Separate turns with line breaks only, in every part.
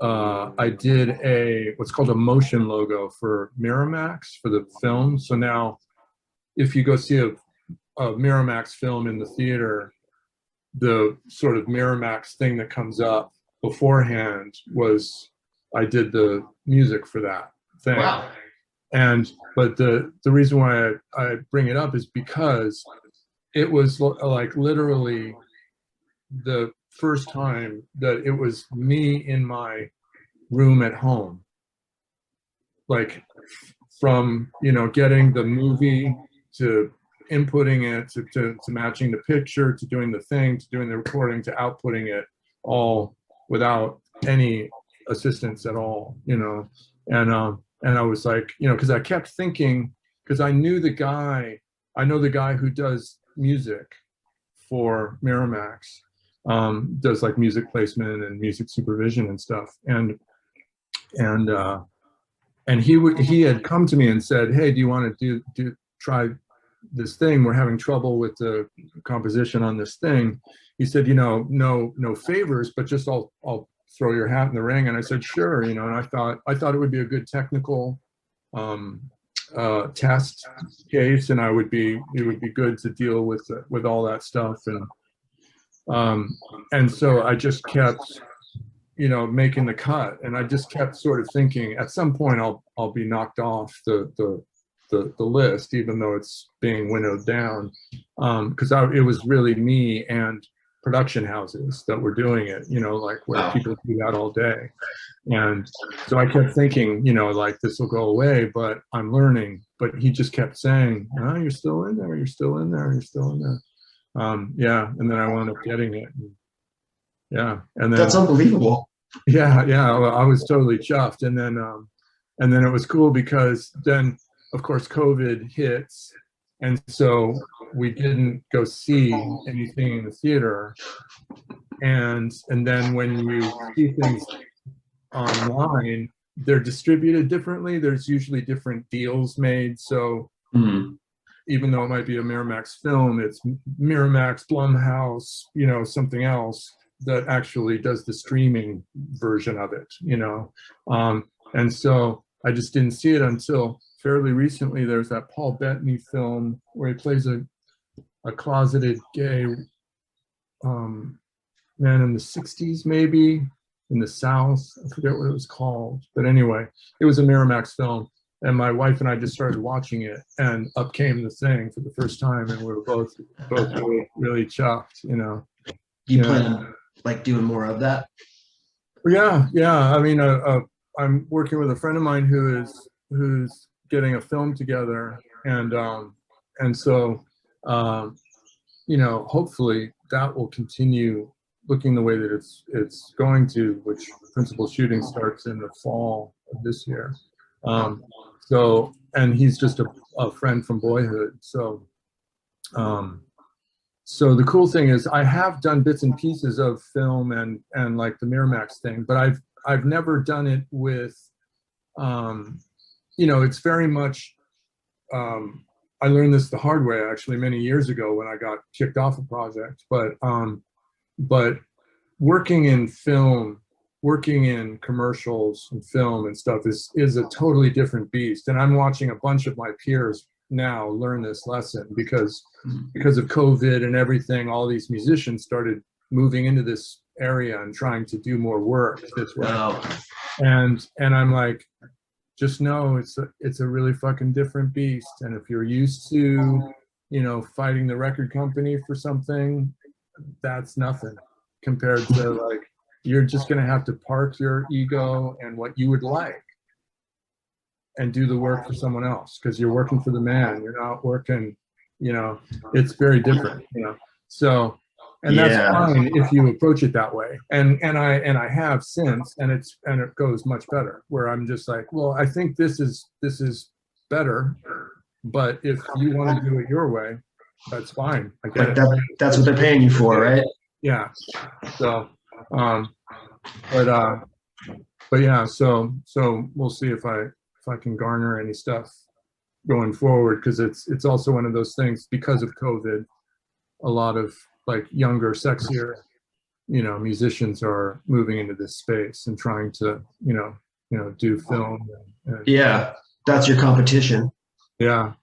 I did what's called a motion logo for Miramax for the film. So now if you go see a Miramax film in the theater, the sort of Miramax thing that comes up beforehand was I did the music for that thing.
Wow.
And but the reason why I bring it up is because it was like literally the first time that it was me in my room at home, like from getting the movie to inputting it to matching the picture to doing the thing to doing the recording to outputting it all without any assistance at all, and I was like, because I kept thinking, because I know the guy who does music for Miramax, does like music placement and music supervision and stuff, and he had come to me and said, hey, do you want to try this thing? We're having trouble with the composition on this thing. He said, no favors, but just I'll throw your hat in the ring. And I said, sure, and I thought it would be a good technical test case, and it would be good to deal with all that stuff. And so I just kept making the cut, and I just kept sort of thinking at some point I'll be knocked off the list, even though it's being winnowed down, because it was really me and production houses that were doing it, like where
Wow.
people do that all day. And so I kept thinking, like this will go away, but I'm learning. But he just kept saying, oh, you're still in there, you're still in there, you're still in there. Yeah, and then I wound up getting it. Yeah, and then
That's unbelievable.
yeah, well, I was totally chuffed. And then it was cool because then, of course, COVID hits, and so we didn't go see anything in the theater. And then when you see things online, they're distributed differently. There's usually different deals made. So even though it might be a Miramax film, it's Miramax, Blumhouse, something else that actually does the streaming version of it, and so I just didn't see it until fairly recently. There's that Paul Bettany film where he plays a closeted gay man in the 60s, maybe in the South. I forget what it was called, but anyway, it was a Miramax film. And my wife and I just started watching it, and up came the thing for the first time, and we were both really, really chuffed,
Do you plan on like doing more of that?
Yeah. I mean, I'm working with a friend of mine who's getting a film together, and so hopefully that will continue looking the way that it's going to, which principal shooting starts in the fall of this year. So, and he's just a friend from boyhood. So, so the cool thing is I have done bits and pieces of film and like the Miramax thing, but I've never done it with, it's very much, I learned this the hard way actually many years ago when I got kicked off a project, but working in film, working in commercials and film and stuff is a totally different beast. And I'm watching a bunch of my peers now learn this lesson because of COVID and everything. All these musicians started moving into this area and trying to do more work this way.
Wow.
And I'm like, just know it's a really fucking different beast. And if you're used to, fighting the record company for something, that's nothing compared to like, you're just going to have to park your ego and what you would like and do the work for someone else, because you're working for the man. You're not working, it's very different, So, and that's fine if you approach it that way. And I have since, and it goes much better, where I'm just like, well, I think this is better, but if you want to do it your way, that's fine. I get
Like
it.
that's what they're paying you for, right?
Yeah. So, but yeah, so we'll see if I can garner any stuff going forward, because it's also one of those things, because of COVID, a lot of like younger, sexier musicians are moving into this space and trying to, do film. And
Yeah, that's your competition.
yeah.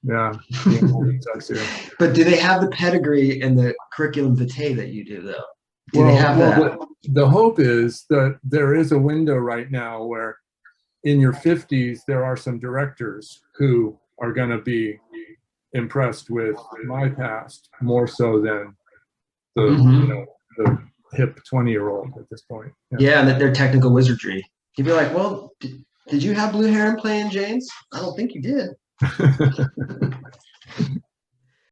But do they have the pedigree and the curriculum vitae that you do, though? Do
Well,
they have that?
the hope is that there is a window right now where in your 50s, there are some directors who are going to be impressed with my past more so than the, the hip 20-year-old at this point.
Yeah, and their technical wizardry. You'd be like, well, did you have blue hair and play in Jane's? I don't think you did.